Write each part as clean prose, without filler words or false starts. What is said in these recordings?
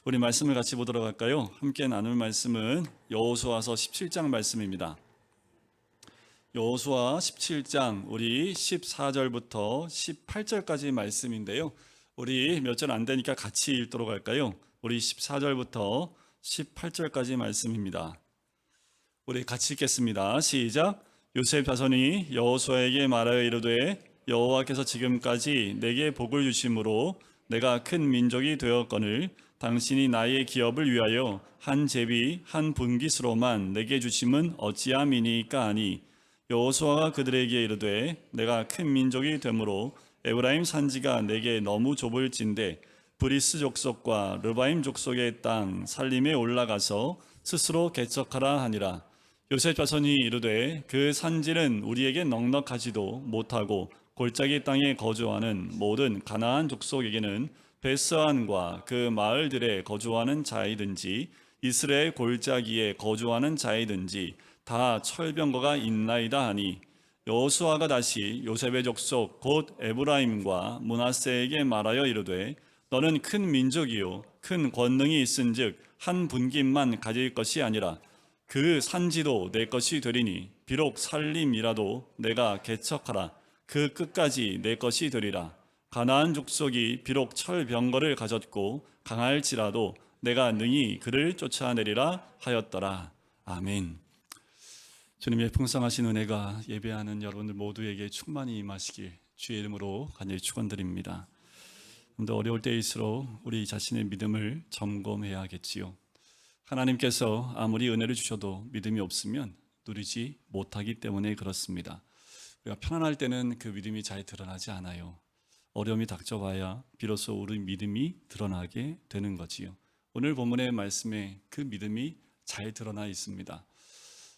우리 말씀을 같이 보도록 할까요? 함께 나눌 말씀은 여호수아서 17장 말씀입니다. 여호수아 17장 우리 14절부터 18절까지 말씀인데요. 우리 몇 절 안 되니까 같이 읽도록 할까요? 우리 14절부터 18절까지 말씀입니다. 우리 같이 읽겠습니다. 시작. 요셉 자손이 여호수아에게 말하여 이르되 여호와께서 지금까지 내게 복을 주심으로 내가 큰 민족이 되었거늘 당신이 나의 기업을 위하여 한 제비 한 분깃으로만 내게 주심은 어찌함이니까 하니 여호수아가 그들에게 이르되 내가 큰 민족이 되므로 에브라임 산지가 내게 너무 좁을진대 브리스 족속과 르바임 족속의 땅 살림에 올라가서 스스로 개척하라 하니라. 요셉 자손이 이르되 그 산지는 우리에게 넉넉하지도 못하고 골짜기 땅에 거주하는 모든 가나안 족속에게는 베스안과 그 마을들에 거주하는 자이든지 이스라엘 골짜기에 거주하는 자이든지 다 철병거가 있나이다 하니 여호수아가 다시 요셉의 족속 곧 에브라임과 므낫세에게 말하여 이르되 너는 큰 민족이요 큰 권능이 있은즉 한 분깃만 가질 것이 아니라 그 산지도 내 것이 되리니 비록 살림이라도 내가 개척하라 그 끝까지 내 것이 되리라. 가나안 족속이 비록 철병거를 가졌고 강할지라도 내가 능히 그를 쫓아내리라 하였더라. 아멘. 주님의 풍성하신 은혜가 예배하는 여러분들 모두에게 충만히 임하시길 주의 이름으로 간절히 축원드립니다. 더 어려울 때일수록 우리 자신의 믿음을 점검해야겠지요. 하나님께서 아무리 은혜를 주셔도 믿음이 없으면 누리지 못하기 때문에 그렇습니다. 우리가 편안할 때는 그 믿음이 잘 드러나지 않아요. 어려움이 닥쳐봐야 비로소 우리 믿음이 드러나게 되는 거지요. 오늘 본문의 말씀에 그 믿음이 잘 드러나 있습니다.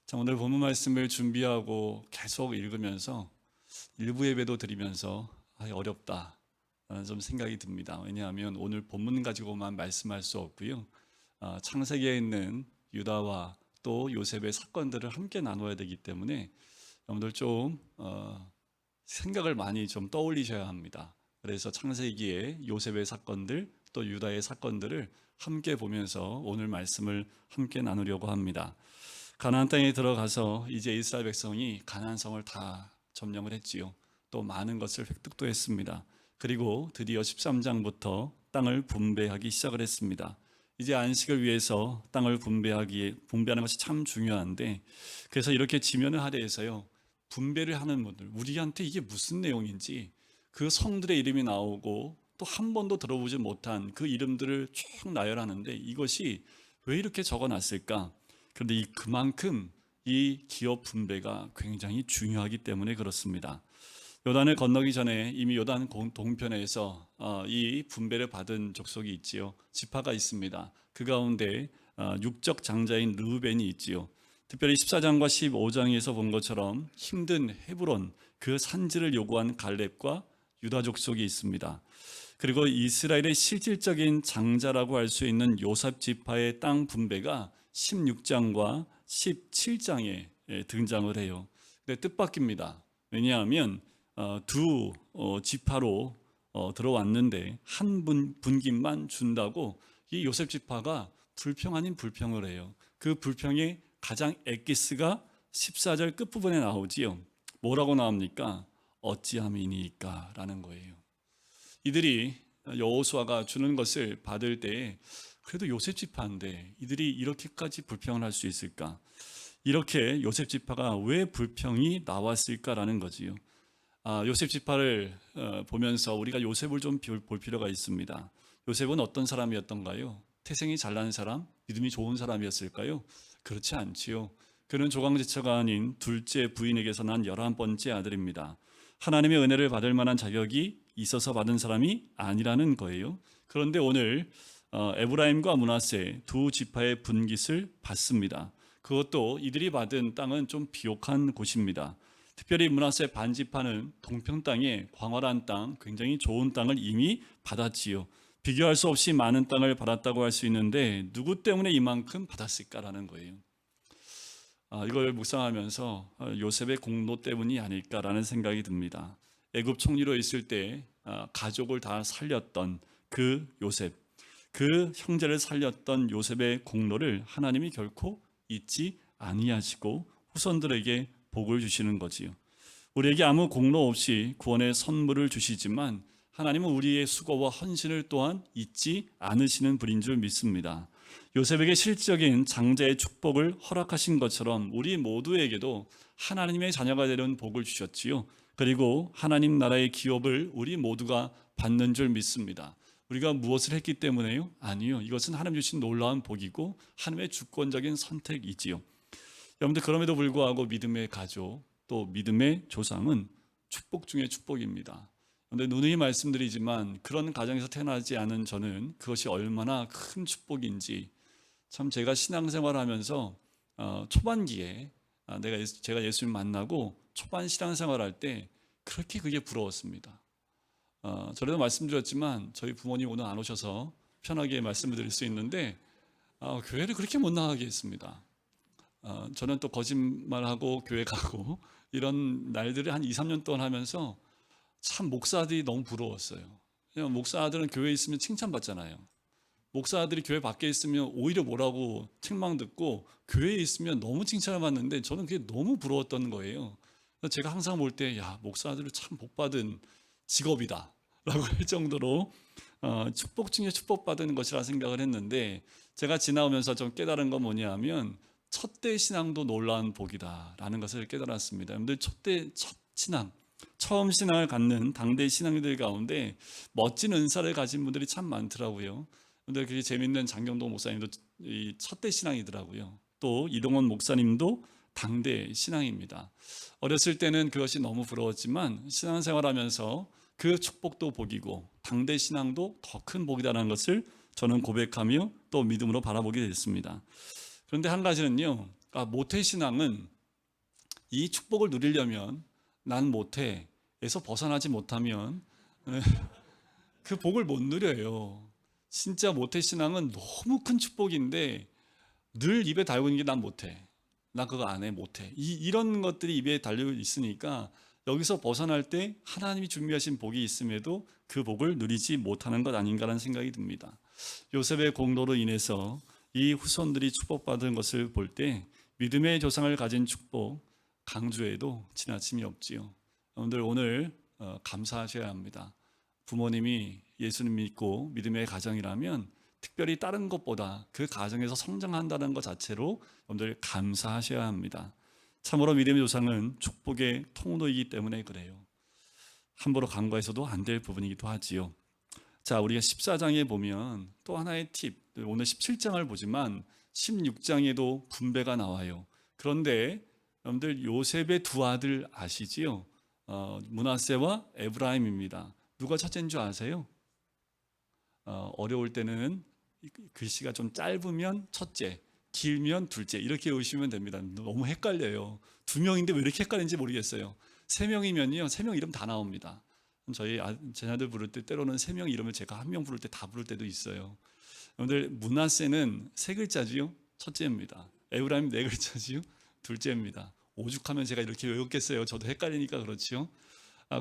자, 오늘 본문 말씀을 준비하고 계속 읽으면서 일부 예배도 드리면서 어렵다 라는 좀 생각이 듭니다. 왜냐하면 오늘 본문 가지고만 말씀할 수 없고요. 창세기에 있는 유다와 또 요셉의 사건들을 함께 나눠야 되기 때문에 여러분들 좀 생각을 많이 좀 떠올리셔야 합니다. 그래서 창세기의 요셉의 사건들 또 유다의 사건들을 함께 보면서 오늘 말씀을 함께 나누려고 합니다. 가나안 땅에 들어가서 이제 이스라엘 백성이 가나안 성을 다 점령을 했지요. 또 많은 것을 획득도 했습니다. 그리고 드디어 13장부터 땅을 분배하기 시작을 했습니다. 이제 안식을 위해서 땅을 분배하는 것이 참 중요한데, 그래서 이렇게 지면을 하대해서요 분배를 하는 분들, 우리한테 이게 무슨 내용인지 그 성들의 이름이 나오고 또 한 번도 들어보지 못한 그 이름들을 쭉 나열하는데 이것이 왜 이렇게 적어놨을까? 그런데 그만큼 이 기업 분배가 굉장히 중요하기 때문에 그렇습니다. 요단을 건너기 전에 이미 요단 동편에서 이 분배를 받은 족속이 있지요. 지파가 있습니다. 그 가운데 육적 장자인 르우벤이 있지요. 특별히 14장과 15장에서 본 것처럼 힘든 헤브론 그 산지를 요구한 갈렙과 유다 족속이 있습니다. 그리고 이스라엘의 실질적인 장자라고 할 수 있는 요셉 지파의 땅 분배가 16장과 17장에 등장을 해요. 근데 뜻밖입니다. 왜냐하면 두 지파로 들어왔는데 한 분깃만 준다고 이 요셉 지파가 불평 아닌 불평을 해요. 그 불평의 가장 엑기스가 14절 끝부분에 나오지요. 뭐라고 나옵니까? 어찌함이니까 라는 거예요. 이들이 여호수아가 주는 것을 받을 때 그래도 요셉 지파인데 이들이 이렇게까지 불평을 할 수 있을까? 이렇게 요셉 지파가 왜 불평이 나왔을까라는 거지요. 요셉 지파를 보면서 우리가 요셉을 좀 볼 필요가 있습니다. 요셉은 어떤 사람이었던가요? 태생이 잘난 사람, 믿음이 좋은 사람이었을까요? 그렇지 않지요. 그는 조강지처가 아닌 둘째 부인에게서 난 11번째 아들입니다. 하나님의 은혜를 받을 만한 자격이 있어서 받은 사람이 아니라는 거예요. 그런데 오늘 에브라임과 므낫세 두 지파의 분깃을 받습니다. 그것도 이들이 받은 땅은 좀 비옥한 곳입니다. 특별히 므낫세 반지파는 동평 땅에 광활한 땅, 굉장히 좋은 땅을 이미 받았지요. 비교할 수 없이 많은 땅을 받았다고 할 수 있는데 누구 때문에 이만큼 받았을까라는 거예요. 이걸 묵상하면서 요셉의 공로 때문이 아닐까라는 생각이 듭니다. 애굽 총리로 있을 때 가족을 다 살렸던 그 요셉, 그 형제를 살렸던 요셉의 공로를 하나님이 결코 잊지 아니하시고 후손들에게 복을 주시는 거지요. 우리에게 아무 공로 없이 구원의 선물을 주시지만 하나님은 우리의 수고와 헌신을 또한 잊지 않으시는 분인 줄 믿습니다. 요셉에게 실질적인 장자의 축복을 허락하신 것처럼 우리 모두에게도 하나님의 자녀가 되는 복을 주셨지요. 그리고 하나님 나라의 기업을 우리 모두가 받는 줄 믿습니다. 우리가 무엇을 했기 때문에요? 아니요. 이것은 하나님 주신 놀라운 복이고 하나님의 주권적인 선택이지요. 여러분들, 그럼에도 불구하고 믿음의 가족, 또 믿음의 조상은 축복 중의 축복입니다. 그런데 누누이 말씀드리지만 그런 가정에서 태어나지 않은 저는 그것이 얼마나 큰 축복인지, 참 제가 신앙생활하면서 초반기에 제가 예수님 만나고 초반 신앙생활할 때 그렇게 그게 부러웠습니다. 전에도 말씀드렸지만 저희 부모님 오늘 안 오셔서 편하게 말씀을 드릴 수 있는데 교회를 그렇게 못 나가게 했습니다. 저는 또 거짓말하고 교회 가고 이런 날들을 한 2, 3년 동안 하면서 참 목사들이 너무 부러웠어요. 왜냐면 목사들은 교회에 있으면 칭찬받잖아요. 목사들이 교회 밖에 있으면 오히려 뭐라고 책망 듣고 교회에 있으면 너무 칭찬을 받는데 저는 그게 너무 부러웠던 거예요. 그래서 제가 항상 볼 때 야, 목사들은 참 복받은 직업이다 라고 할 정도로 축복 중에 축복받은 것이라 생각을 했는데, 제가 지나오면서 좀 깨달은 건 뭐냐면 첫대 신앙도 놀라운 복이다라는 것을 깨달았습니다. 여러분들, 첫 신앙, 처음 신앙을 갖는 당대 신앙인들 가운데 멋진 은사를 가진 분들이 참 많더라고요. 근데 그게 재밌는 장경동 목사님도 이 첫대 신앙이더라고요. 또 이동원 목사님도 당대 신앙입니다. 어렸을 때는 그것이 너무 부러웠지만 신앙생활하면서 그 축복도 복이고 당대 신앙도 더 큰 복이다라는 것을 저는 고백하며 또 믿음으로 바라보게 됐습니다. 그런데 한 가지는요, 모태신앙은 이 축복을 누리려면 난 모태에서 벗어나지 못하면 그 복을 못 누려요. 진짜 모태신앙은 너무 큰 축복인데 늘 입에 달고 있는 게 난 못해, 나 그거 안 해, 못해, 이런 것들이 입에 달려 있으니까 여기서 벗어날 때 하나님이 준비하신 복이 있음에도 그 복을 누리지 못하는 것 아닌가라는 생각이 듭니다. 요셉의 공로로 인해서 이 후손들이 축복받은 것을 볼 때 믿음의 조상을 가진 축복 강조해도 지나침이 없지요. 여러분들, 오늘 감사하셔야 합니다. 부모님이 예수님 믿고 믿음의 가정이라면 특별히 다른 것보다 그 가정에서 성장한다는 것 자체로 여러분들 감사하셔야 합니다. 참으로 믿음의 조상은 축복의 통로이기 때문에 그래요. 함부로 간과해서도 안 될 부분이기도 하지요. 자, 우리가 14장에 보면 또 하나의 팁, 오늘 17장을 보지만 16장에도 분배가 나와요. 그런데 여러분들, 요셉의 두 아들 아시지요? 므낫세와 에브라임입니다. 누가 첫째인 줄 아세요? 어려울 때는 글씨가 좀 짧으면 첫째, 길면 둘째, 이렇게 외우시면 됩니다. 너무 헷갈려요. 두 명인데 왜 이렇게 헷갈리는지 모르겠어요. 세 명이면요, 세 명 이름 다 나옵니다. 저희 제자들 부를 때 때로는 세 명 이름을 제가 한 명 부를 때 다 부를 때도 있어요. 여러분들, 므낫세는 세 글자지요, 첫째입니다. 에브라임 네 글자지요, 둘째입니다. 오죽하면 제가 이렇게 외웠겠어요. 저도 헷갈리니까 그렇지요.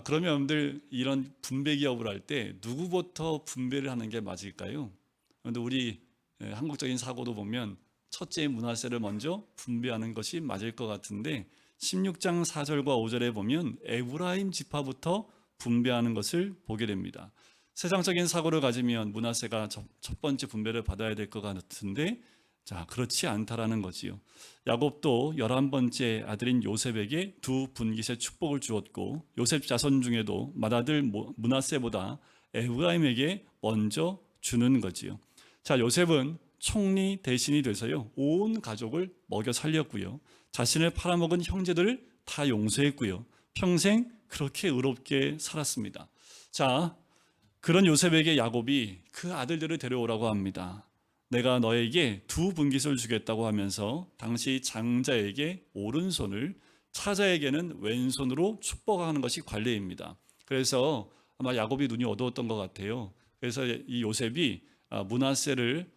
그러면 여러분들, 이런 분배 기업을 할 때 누구부터 분배를 하는 게 맞을까요? 그런데 우리 한국적인 사고도 보면 첫째 므낫세를 먼저 분배하는 것이 맞을 것 같은데 16장 4절과 5절에 보면 에브라임 지파부터 분배하는 것을 보게 됩니다. 세상적인 사고를 가지면 므낫세가 첫 번째 분배를 받아야 될 것 같은데, 자, 그렇지 않다라는 거지요. 야곱도 11번째 아들인 요셉에게 두 분깃의 축복을 주었고 요셉 자손 중에도 맏아들 므낫세보다 에브라임에게 먼저 주는 거지요. 자, 요셉은 총리 대신이 돼서요, 온 가족을 먹여 살렸고요, 자신을 팔아먹은 형제들을 다 용서했고요, 평생 그렇게 의롭게 살았습니다. 자, 그런 요셉에게 야곱이 그 아들들을 데려오라고 합니다. 내가 너에게 두 분깃을 주겠다고 하면서 당시 장자에게 오른손을, 차자에게는 왼손으로 축복하는 것이 관례입니다. 그래서 아마 야곱이 눈이 어두웠던 것 같아요. 그래서 이 요셉이 므낫세를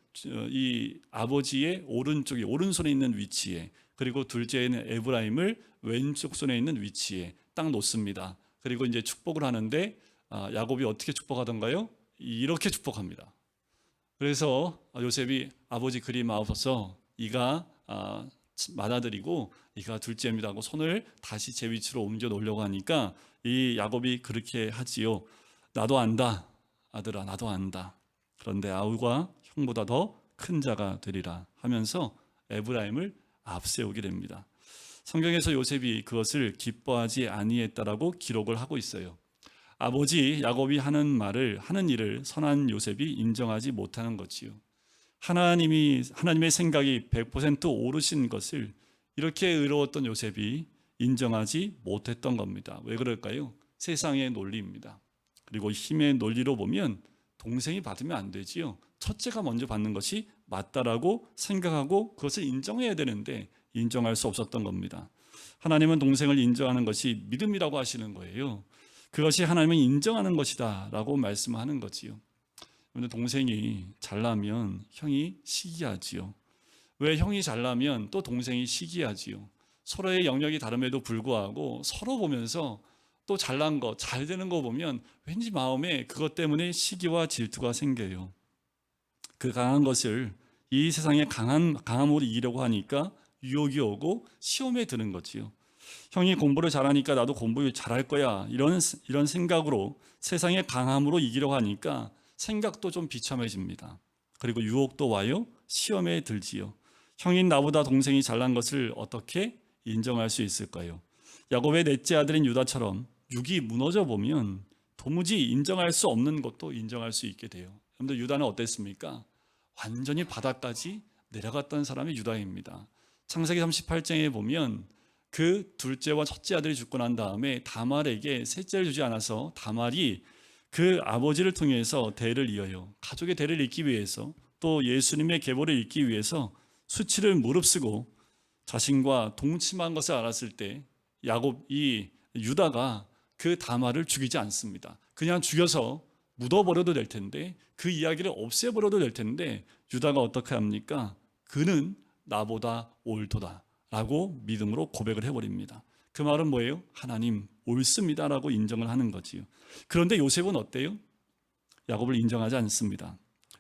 이 아버지의 오른쪽에, 오른손에 있는 위치에, 그리고 둘째는 에브라임을 왼쪽 손에 있는 위치에 딱 놓습니다. 그리고 이제 축복을 하는데 야곱이 어떻게 축복하던가요? 이렇게 축복합니다. 그래서 요셉이 아버지 그리 마옵소서, 이가 맞아들이고 이가 둘째입니다 하고 손을 다시 제 위치로 옮겨 놓으려고 하니까 이 야곱이 그렇게 하지요. 나도 안다 아들아, 나도 안다. 그런데 아우가 형보다 더 큰 자가 되리라 하면서 에브라임을 앞세우게 됩니다. 성경에서 요셉이 그것을 기뻐하지 아니했다라고 기록을 하고 있어요. 아버지 야곱이 하는 일을 선한 요셉이 인정하지 못하는 거지요. 하나님의 생각이 100% 옳으신 것을 이렇게 의로웠던 요셉이 인정하지 못했던 겁니다. 왜 그럴까요? 세상의 논리입니다. 그리고 힘의 논리로 보면 동생이 받으면 안 되지요. 첫째가 먼저 받는 것이 맞다라고 생각하고 그것을 인정해야 되는데 인정할 수 없었던 겁니다. 하나님은 동생을 인정하는 것이 믿음이라고 하시는 거예요. 그것이 하나님은 인정하는 것이다 라고 말씀하는 거지요. 그런데 동생이 잘나면 형이 시기하지요. 왜 형이 잘나면 또 동생이 시기하지요. 서로의 영역이 다름에도 불구하고 서로 보면서 또 잘난 거, 잘 되는 거 보면 왠지 마음에 그것 때문에 시기와 질투가 생겨요. 그 강한 것을 이 세상의 강함으로 이기려고 하니까 유혹이 오고 시험에 드는 거지요. 형이 공부를 잘하니까 나도 공부 잘할 거야, 이런 생각으로 세상의 강함으로 이기려고 하니까 생각도 좀 비참해집니다. 그리고 유혹도 와요. 시험에 들지요. 형인 나보다 동생이 잘난 것을 어떻게 인정할 수 있을까요? 야곱의 넷째 아들인 유다처럼 육이 무너져 보면 도무지 인정할 수 없는 것도 인정할 수 있게 돼요. 여러분들, 유다는 어땠습니까? 완전히 바닥까지 내려갔던 사람이 유다입니다. 창세기 38장에 보면 그 둘째와 첫째 아들이 죽고 난 다음에 다말에게 셋째를 주지 않아서 다말이 그 아버지를 통해서 대를 이어요. 가족의 대를 잇기 위해서, 또 예수님의 계보를 잇기 위해서 수치를 무릅쓰고 자신과 동침한 것을 알았을 때 유다가 그 다말을 죽이지 않습니다. 그냥 죽여서 묻어버려도 될 텐데, 그 이야기를 없애버려도 될 텐데 유다가 어떻게 합니까? 그는 나보다 옳도다 라고 믿음으로 고백을 해버립니다. 그 말은 뭐예요? 하나님 옳습니다 라고 인정을 하는 거지요. 그런데 요셉은 어때요? 야곱을 인정하지 않습니다.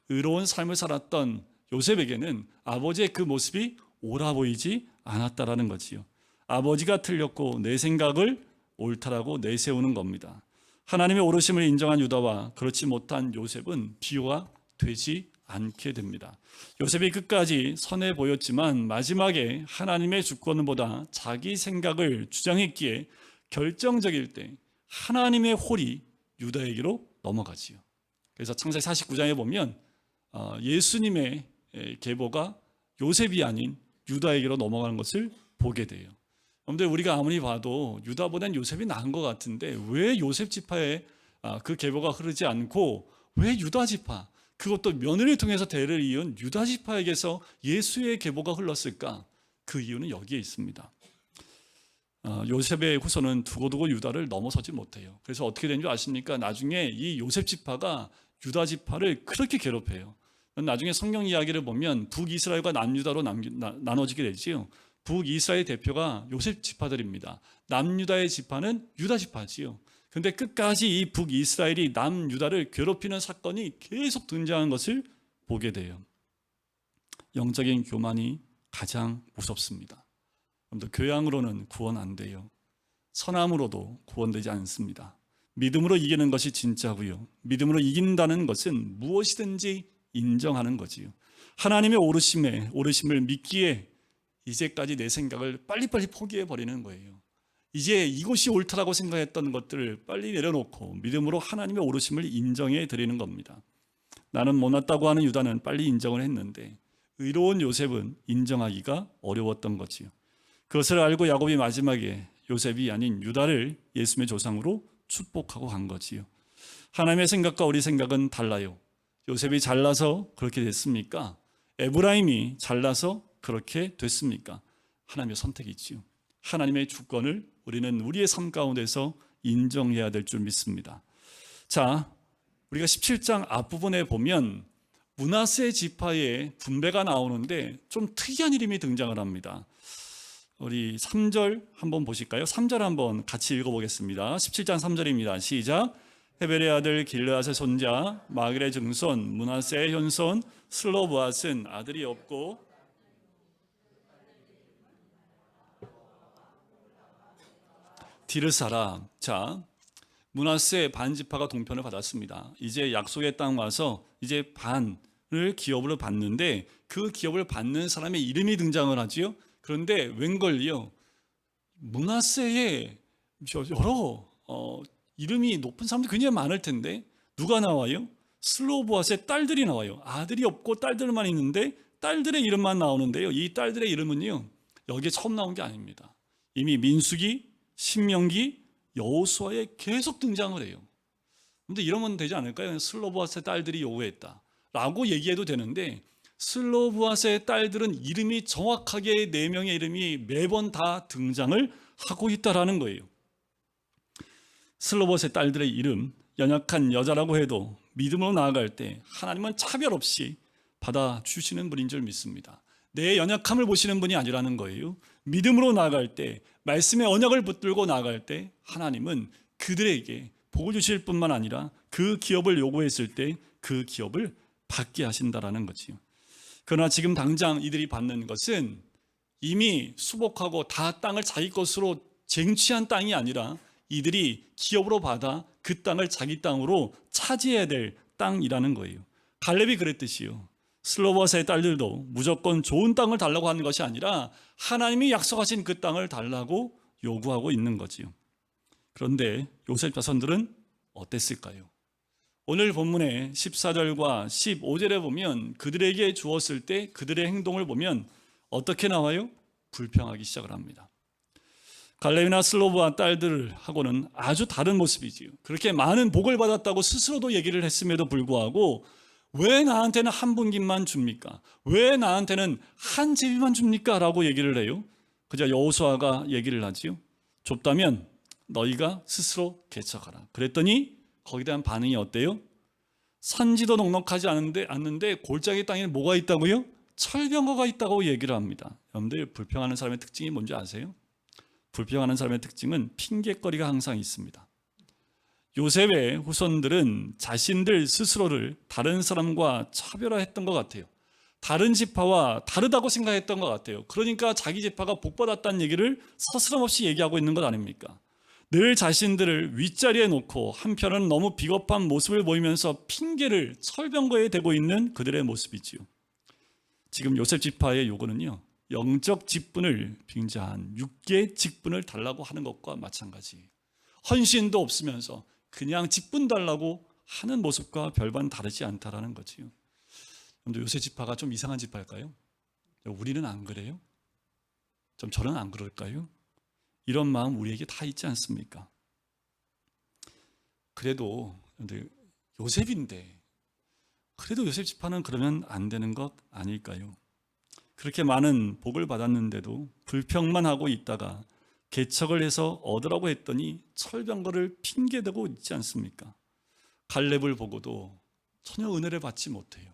의로운 삶을 살았던 요셉에게는 아버지의 그 모습이 옳아 보이지 않았다라는 거지요. 아버지가 틀렸고 내 생각을 옳다라고 내세우는 겁니다. 하나님의 옳으심을 인정한 유다와 그렇지 못한 요셉은 비교가 되지 않게 됩니다. 요셉이 끝까지 선해 보였지만 마지막에 하나님의 주권보다 자기 생각을 주장했기에 결정적일 때 하나님의 홀이 유다에게로 넘어가지요. 그래서 창세기 49장에 보면 예수님의 계보가 요셉이 아닌 유다에게로 넘어가는 것을 보게 돼요. 그런데 우리가 아무리 봐도 유다보다는 요셉이 나은 것 같은데 왜 요셉 지파에 그 계보가 흐르지 않고 왜 유다 지파, 그것도 며느리를 통해서 대를 이은 유다 지파에게서 예수의 계보가 흘렀을까? 그 이유는 여기에 있습니다. 요셉의 후손은 두고두고 유다를 넘어서지 못해요. 그래서 어떻게 된 줄 아십니까? 나중에 이 요셉 지파가 유다 지파를 그렇게 괴롭혀요. 나중에 성경 이야기를 보면 북이스라엘과 남유다로 나눠지게 되지요. 북이스라엘 대표가 요셉 지파들입니다. 남유다의 지파는 유다 지파지요. 그런데 끝까지 이 북이스라엘이 남유다를 괴롭히는 사건이 계속 등장한 것을 보게 돼요. 영적인 교만이 가장 무섭습니다. 교양으로는 구원 안 돼요. 선함으로도 구원되지 않습니다. 믿음으로 이기는 것이 진짜고요. 믿음으로 이긴다는 것은 무엇이든지 인정하는 거지요. 하나님의 오르심을 믿기에 이제까지 내 생각을 빨리빨리 포기해 버리는 거예요. 이제 이것이 옳다라고 생각했던 것들을 빨리 내려놓고 믿음으로 하나님의 오르심을 인정해 드리는 겁니다. 나는 못났다고 하는 유다는 빨리 인정을 했는데 의로운 요셉은 인정하기가 어려웠던 거지요. 그것을 알고 야곱이 마지막에 요셉이 아닌 유다를 예수님의 조상으로 축복하고 간 거지요. 하나님의 생각과 우리 생각은 달라요. 요셉이 잘나서 그렇게 됐습니까? 에브라임이 잘나서 그렇게 됐습니까? 하나님의 선택이지요. 하나님의 주권을 우리는 우리의 삶 가운데서 인정해야 될 줄 믿습니다. 자, 우리가 17장 앞부분에 보면 므낫세 지파의 분배가 나오는데 좀 특이한 이름이 등장을 합니다. 우리 3절 한번 보실까요? 3절 한번 같이 읽어보겠습니다. 17장 3절입니다. 시작. 헤벨의 아들 길르앗의 손자 마길의 증손 므낫세의 현손 슬로브앗은 아들이 없고 디르사라. 자, 므낫세 반지파가 동편을 받았습니다. 이제 약속의 땅 와서 이제 반을 기업으로 받는데 그 기업을 받는 사람의 이름이 등장을 하지요. 그런데 웬걸요, 므낫세의 여러 이름이 높은 사람들이 굉장히 많을 텐데 누가 나와요? 슬로보앗의 딸들이 나와요. 아들이 없고 딸들만 있는데 딸들의 이름만 나오는데요. 이 딸들의 이름은요, 여기에 처음 나온 게 아닙니다. 이미 민수기, 신명기, 여호수아에 계속 등장을 해요. 근데 이러면 되지 않을까요? 슬로보앗의 딸들이 요구했다 라고 얘기해도 되는데, 슬로보앗의 딸들은 이름이 정확하게 4명의 이름이 매번 다 등장을 하고 있다라는 거예요. 슬로보앗의 딸들의 이름, 연약한 여자라고 해도 믿음으로 나아갈 때 하나님은 차별 없이 받아주시는 분인 줄 믿습니다. 내 연약함을 보시는 분이 아니라는 거예요. 믿음으로 나아갈 때, 말씀의 언약을 붙들고 나아갈 때 하나님은 그들에게 복을 주실 뿐만 아니라 그 기업을 요구했을 때 그 기업을 받게 하신다라는 거지요. 그러나 지금 당장 이들이 받는 것은 이미 수복하고 다 땅을 자기 것으로 쟁취한 땅이 아니라 이들이 기업으로 받아 그 땅을 자기 땅으로 차지해야 될 땅이라는 거예요. 갈렙이 그랬듯이요. 슬로보앗의 딸들도 무조건 좋은 땅을 달라고 하는 것이 아니라 하나님이 약속하신 그 땅을 달라고 요구하고 있는 거지요. 그런데 요셉 자손들은 어땠을까요? 오늘 본문의 14절과 15절에 보면 그들에게 주었을 때 그들의 행동을 보면 어떻게 나와요? 불평하기 시작을 합니다. 갈렙이나 슬로브와 딸들하고는 아주 다른 모습이지요. 그렇게 많은 복을 받았다고 스스로도 얘기를 했음에도 불구하고 왜 나한테는 한 분깃만 줍니까? 왜 나한테는 한 제비만 줍니까? 라고 얘기를 해요. 그저 여호수아가 얘기를 하지요. 좁다면 너희가 스스로 개척하라. 그랬더니 거기에 대한 반응이 어때요? 산지도 넉넉하지 않는데 골짜기 땅에 뭐가 있다고요? 철병거가 있다고 얘기를 합니다. 여러분들, 불평하는 사람의 특징이 뭔지 아세요? 불평하는 사람의 특징은 핑계거리가 항상 있습니다. 요셉의 후손들은 자신들 스스로를 다른 사람과 차별화했던 것 같아요. 다른 지파와 다르다고 생각했던 것 같아요. 그러니까 자기 지파가 복받았다는 얘기를 서스럼없이 얘기하고 있는 것 아닙니까? 늘 자신들을 윗자리에 놓고 한편은 너무 비겁한 모습을 보이면서 핑계를 철병거에 대고 있는 그들의 모습이지요. 지금 요셉 지파의 요구는요, 영적 직분을 빙자한 육계 직분을 달라고 하는 것과 마찬가지예요. 헌신도 없으면서 그냥 직분 달라고 하는 모습과 별반 다르지 않다라는 거지요. 요셉 지파가 좀 이상한 지파일까요? 우리는 안 그래요? 좀 저는 안 그럴까요? 이런 마음 우리에게 다 있지 않습니까? 그래도 요셉인데 그래도 요셉 지파는 그러면 안 되는 것 아닐까요? 그렇게 많은 복을 받았는데도 불평만 하고 있다가 개척을 해서 얻으라고 했더니 철병거를 핑계대고 있지 않습니까? 갈렙을 보고도 전혀 은혜를 받지 못해요.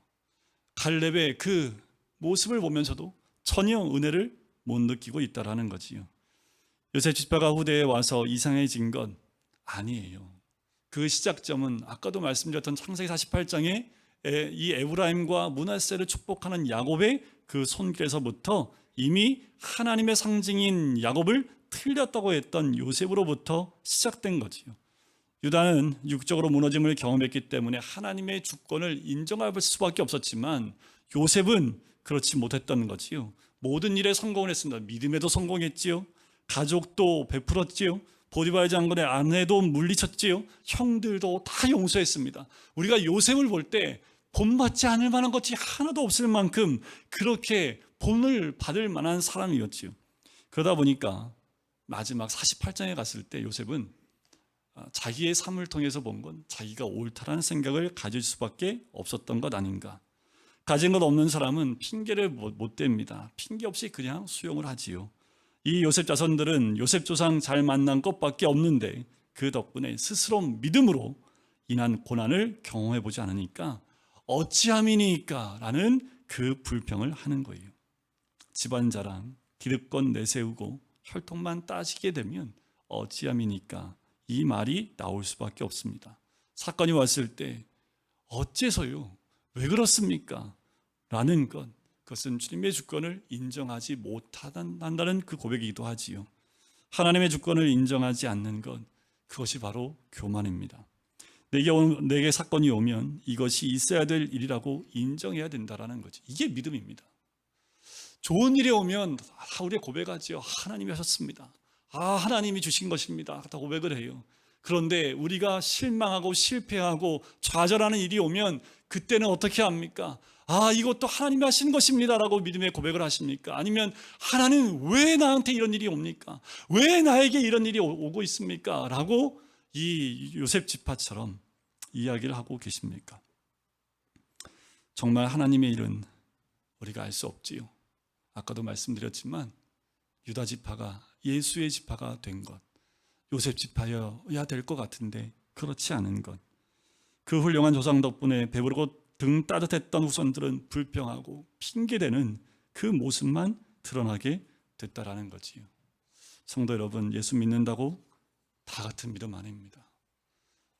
갈렙의 그 모습을 보면서도 전혀 은혜를 못 느끼고 있다라는 거지요. 요셉 지파가 후대에 와서 이상해진 건 아니에요. 그 시작점은 아까도 말씀드렸던 창세기 48장에 이 에브라임과 므낫세를 축복하는 야곱의 그 손길에서부터 이미 하나님의 상징인 야곱을 틀렸다고 했던 요셉으로부터 시작된 거지요. 유다는 육적으로 무너짐을 경험했기 때문에 하나님의 주권을 인정할 수밖에 없었지만 요셉은 그렇지 못했던 거지요. 모든 일에 성공을 했습니다. 믿음에도 성공했지요. 가족도 베풀었지요. 보디발 장군의 아내도 물리쳤지요. 형들도 다 용서했습니다. 우리가 요셉을 볼 때 본받지 않을 만한 것이 하나도 없을 만큼 그렇게 본을 받을 만한 사람이었지요. 그러다 보니까 마지막 48장에 갔을 때 요셉은 자기의 삶을 통해서 본 건 자기가 옳다라는 생각을 가질 수밖에 없었던 것 아닌가. 가진 것 없는 사람은 핑계를 못 댑니다. 핑계 없이 그냥 수용을 하지요. 이 요셉 자손들은 요셉 조상 잘 만난 것밖에 없는데 그 덕분에 스스로 믿음으로 인한 고난을 경험해 보지 않으니까 어찌함이니까 라는 그 불평을 하는 거예요. 집안 자랑, 기득권 내세우고 혈통만 따지게 되면 어찌함이니까 이 말이 나올 수밖에 없습니다. 사건이 왔을 때 어째서요? 왜 그렇습니까? 라는 것, 그것은 주님의 주권을 인정하지 못한다는 그 고백이기도 하지요. 하나님의 주권을 인정하지 않는 것, 그것이 바로 교만입니다. 내게 사건이 오면 이것이 있어야 될 일이라고 인정해야 된다는 거지. 이게 믿음입니다. 좋은 일이 오면 우리가 고백하지요. 하나님이 하셨습니다. 하나님이 주신 것입니다. 다 고백을 해요. 그런데 우리가 실망하고 실패하고 좌절하는 일이 오면 그때는 어떻게 합니까? 이것도 하나님이 하신 것입니다 라고 믿음의 고백을 하십니까? 아니면 하나님 왜 나한테 이런 일이 옵니까? 왜 나에게 이런 일이 오고 있습니까? 라고 이 요셉 지파처럼 이야기를 하고 계십니까? 정말 하나님의 일은 우리가 알 수 없지요. 아까도 말씀드렸지만 유다 지파가 예수의 지파가 된 것, 요셉 지파여야 될 것 같은데 그렇지 않은 것, 그 훌륭한 조상 덕분에 배부르고 등 따뜻했던 후손들은 불평하고 핑계대는 그 모습만 드러나게 됐다라는 거지요. 성도 여러분, 예수 믿는다고 다 같은 믿음 아닙니다.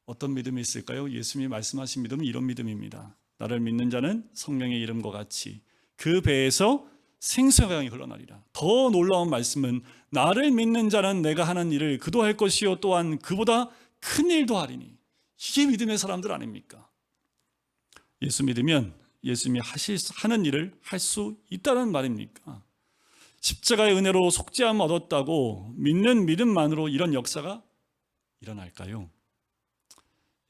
어떤 믿음이 있을까요? 예수님이 말씀하신 믿음은 이런 믿음입니다. 나를 믿는 자는 성령의 이름과 같이 그 배에서 생수의 강이 흘러나리라. 더 놀라운 말씀은 나를 믿는 자는 내가 하는 일을 그도 할 것이요 또한 그보다 큰 일도 하리니. 이게 믿음의 사람들 아닙니까? 예수 믿으면 예수님이 하는 일을 할 수 있다는 말입니까? 십자가의 은혜로 속죄함 얻었다고 믿는 믿음만으로 이런 역사가 일어날까요?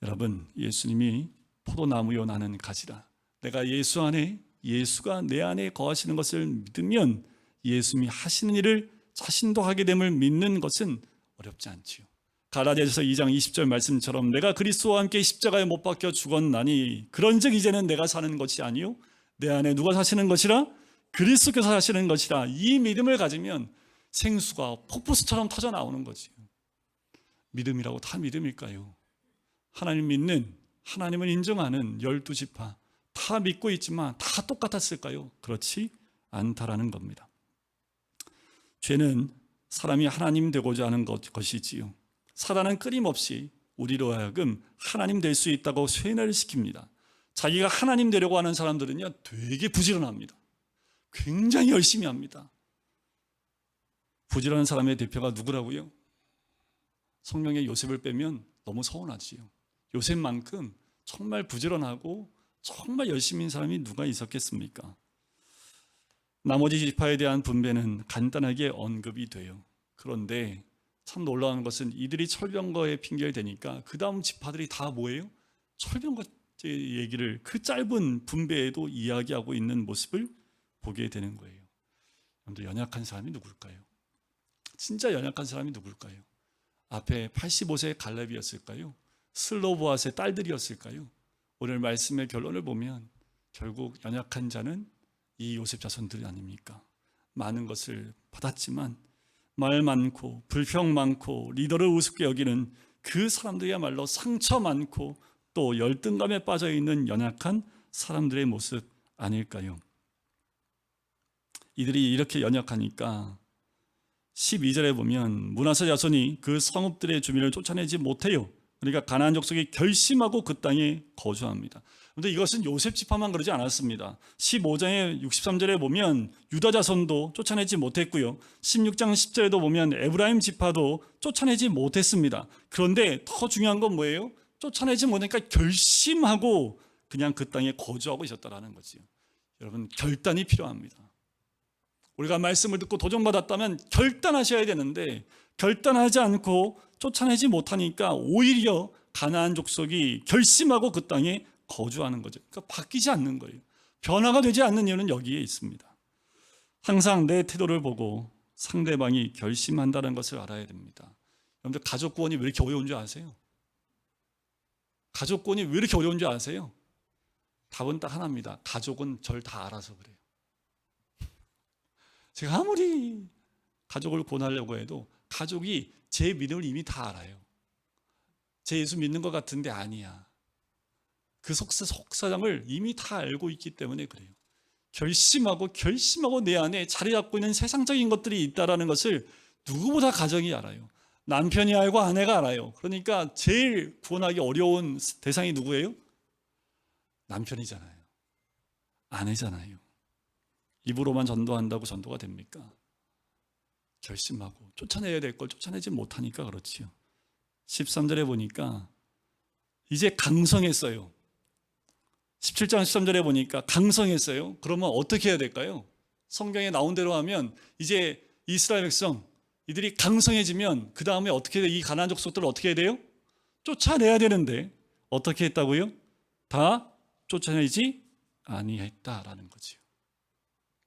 여러분, 예수님이 포도나무요 나는 가지라. 내가 예수 안에, 예수가 내 안에 거하시는 것을 믿으면 예수님이 하시는 일을 자신도 하게 됨을 믿는 것은 어렵지 않지요. 갈라디아서 2장 20절 말씀처럼 내가 그리스도와 함께 십자가에 못 박혀 죽었나니 그런즉 이제는 내가 사는 것이 아니요 내 안에 누가 사시는 것이라? 그리스도께서 사시는 것이라. 이 믿음을 가지면 생수가 폭포수처럼 터져 나오는 거지요. 믿음이라고 다 믿음일까요? 하나님 믿는, 하나님을 인정하는 12지파 다 믿고 있지만 다 똑같았을까요? 그렇지 않다라는 겁니다. 죄는 사람이 하나님 되고자 하는 것이지요. 사단은 끊임없이 우리로 하여금 하나님 될 수 있다고 쇠뇌를 시킵니다. 자기가 하나님 되려고 하는 사람들은요 되게 부지런합니다. 굉장히 열심히 합니다. 부지런한 사람의 대표가 누구라고요? 성령의 요셉을 빼면 너무 서운하지요. 요셉만큼 정말 부지런하고 정말 열심히 한 사람이 누가 있었겠습니까? 나머지 지파에 대한 분배는 간단하게 언급이 돼요. 그런데 참 놀라운 것은 이들이 철병거에 핑계를 대니까 그 다음 지파들이 다 뭐예요? 철병거 얘기를 그 짧은 분배에도 이야기하고 있는 모습을 보게 되는 거예요. 여러분들, 연약한 사람이 누굴까요? 진짜 연약한 사람이 누굴까요? 앞에 85세 갈렙이었을까요? 슬로보앗의 딸들이었을까요? 오늘 말씀의 결론을 보면 결국 연약한 자는 이 요셉 자손들이 아닙니까? 많은 것을 받았지만 말 많고 불평 많고 리더를 우습게 여기는 그 사람들이야말로 상처 많고 또 열등감에 빠져있는 연약한 사람들의 모습 아닐까요? 이들이 이렇게 연약하니까 12절에 보면 므낫세 자손이 그 성읍들의 주민을 쫓아내지 못해요. 그러니까 가나안 족속이 결심하고 그 땅에 거주합니다. 그런데 이것은 요셉 지파만 그러지 않았습니다. 15장의 63절에 보면 유다 자손도 쫓아내지 못했고요. 16장 10절에도 보면 에브라임 지파도 쫓아내지 못했습니다. 그런데 더 중요한 건 뭐예요? 쫓아내지 못하니까 결심하고 그냥 그 땅에 거주하고 있었다는 거지요. 여러분, 결단이 필요합니다. 우리가 말씀을 듣고 도전받았다면 결단하셔야 되는데 결단하지 않고 쫓아내지 못하니까 오히려 가나안 족속이 결심하고 그 땅에 거주하는 거죠. 그러니까 바뀌지 않는 거예요. 변화가 되지 않는 이유는 여기에 있습니다. 항상 내 태도를 보고 상대방이 결심한다는 것을 알아야 됩니다. 여러분들, 가족 구원이 왜 이렇게 어려운 줄 아세요? 가족 구원이 왜 이렇게 어려운 줄 아세요? 답은 딱 하나입니다. 가족은 절 다 알아서 그래요. 제가 아무리 가족을 구원하려고 해도 가족이 제 믿음을 이미 다 알아요. 제 예수 믿는 것 같은데 아니야. 그 속사정을 이미 다 알고 있기 때문에 그래요. 결심하고 내 안에 자리 잡고 있는 세상적인 것들이 있다는 것을 누구보다 가정이 알아요. 남편이 알고 아내가 알아요. 그러니까 제일 구원하기 어려운 대상이 누구예요? 남편이잖아요. 아내잖아요. 입으로만 전도한다고 전도가 됩니까? 결심하고 쫓아내야 될 걸 쫓아내지 못하니까 그렇지요. 13절에 보니까 이제 강성했어요. 17장 13절에 보니까 강성했어요. 그러면 어떻게 해야 될까요? 성경에 나온 대로 하면 이제 이스라엘 백성 이들이 강성해지면 그 다음에 어떻게 이 가나안 족속들을 어떻게 해야 돼요? 쫓아내야 되는데 어떻게 했다고요? 다 쫓아내지 아니했다라는 거지요.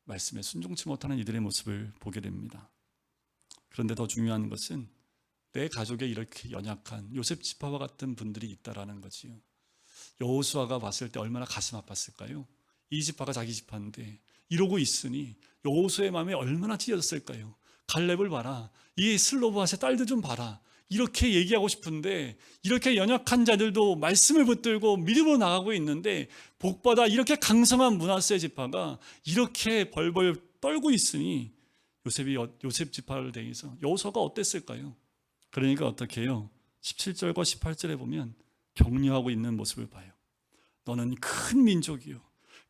말씀에 순종치 못하는 이들의 모습을 보게 됩니다. 그런데 더 중요한 것은 내 가족에 이렇게 연약한 요셉 지파와 같은 분들이 있다라는 거지요. 여호수아가 봤을 때 얼마나 가슴 아팠을까요? 이 지파가 자기 지파인데 이러고 있으니 여호수아의 마음이 얼마나 찢어졌을까요? 갈렙을 봐라, 이 슬로브핫의 딸들 좀 봐라, 이렇게 얘기하고 싶은데 이렇게 연약한 자들도 말씀을 붙들고 믿음으로 나가고 있는데 복받아 이렇게 강성한 므낫세 지파가 이렇게 벌벌 떨고 있으니 요셉 지파를 대해서 여호수아가 어땠을까요? 그러니까 어떻게 해요? 17절과 18절에 보면 격려하고 있는 모습을 봐요. 너는 큰 민족이요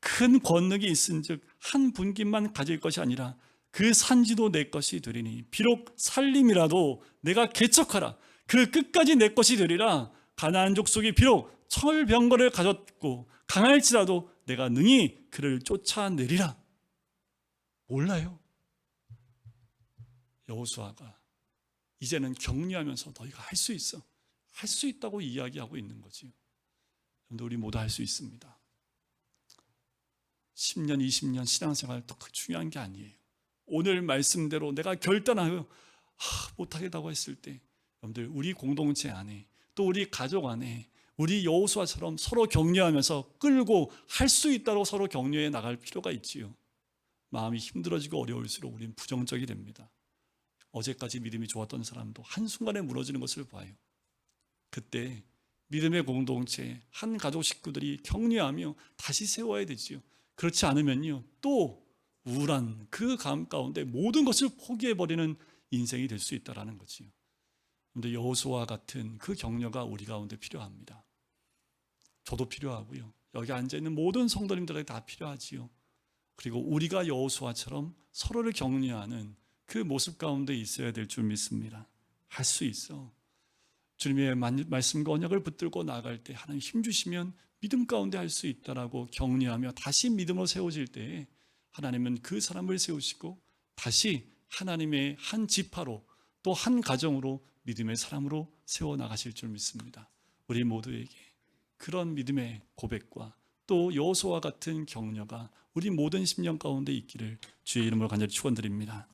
큰 권능이 있은즉 한 분깃만 가질 것이 아니라 그 산지도 내 것이 되리니 비록 살림이라도 내가 개척하라 그 끝까지 내 것이 되리라. 가나안 족속이 비록 철병거를 가졌고 강할지라도 내가 능히 그를 쫓아내리라. 몰라요. 여호수아가 이제는 격려하면서 너희가 할 수 있어, 할 수 있다고 이야기하고 있는 거지요. 그런데 우리 모두 할 수 있습니다. 10년 20년 신앙생활 또 중요한 게 아니에요. 오늘 말씀대로 내가 결단하여 못하겠다고 했을 때 여러분들 우리 공동체 안에 또 우리 가족 안에 우리 여호수아처럼 서로 격려하면서 끌고 할 수 있다고 서로 격려해 나갈 필요가 있지요. 마음이 힘들어지고 어려울수록 우리는 부정적이 됩니다. 어제까지 믿음이 좋았던 사람도 한순간에 무너지는 것을 봐요. 그때 믿음의 공동체 한 가족 식구들이 격려하며 다시 세워야 되지요. 그렇지 않으면요 또 우울한 그 감 가운데 모든 것을 포기해버리는 인생이 될 수 있다는 거지요. 그런데 여호수아와 같은 그 격려가 우리 가운데 필요합니다. 저도 필요하고요. 여기 앉아있는 모든 성도님들에게 다 필요하지요. 그리고 우리가 여호수아처럼 서로를 격려하는 그 모습 가운데 있어야 될 줄 믿습니다. 할 수 있어. 주님의 말씀과 언약을 붙들고 나아갈 때 하나님 힘주시면 믿음 가운데 할 수 있다라고 격려하며 다시 믿음으로 세워질 때 하나님은 그 사람을 세우시고 다시 하나님의 한 지파로 또 한 가정으로 믿음의 사람으로 세워나가실 줄 믿습니다. 우리 모두에게 그런 믿음의 고백과 또 여호수아와 같은 격려가 우리 모든 심령 가운데 있기를 주의 이름으로 간절히 축원드립니다.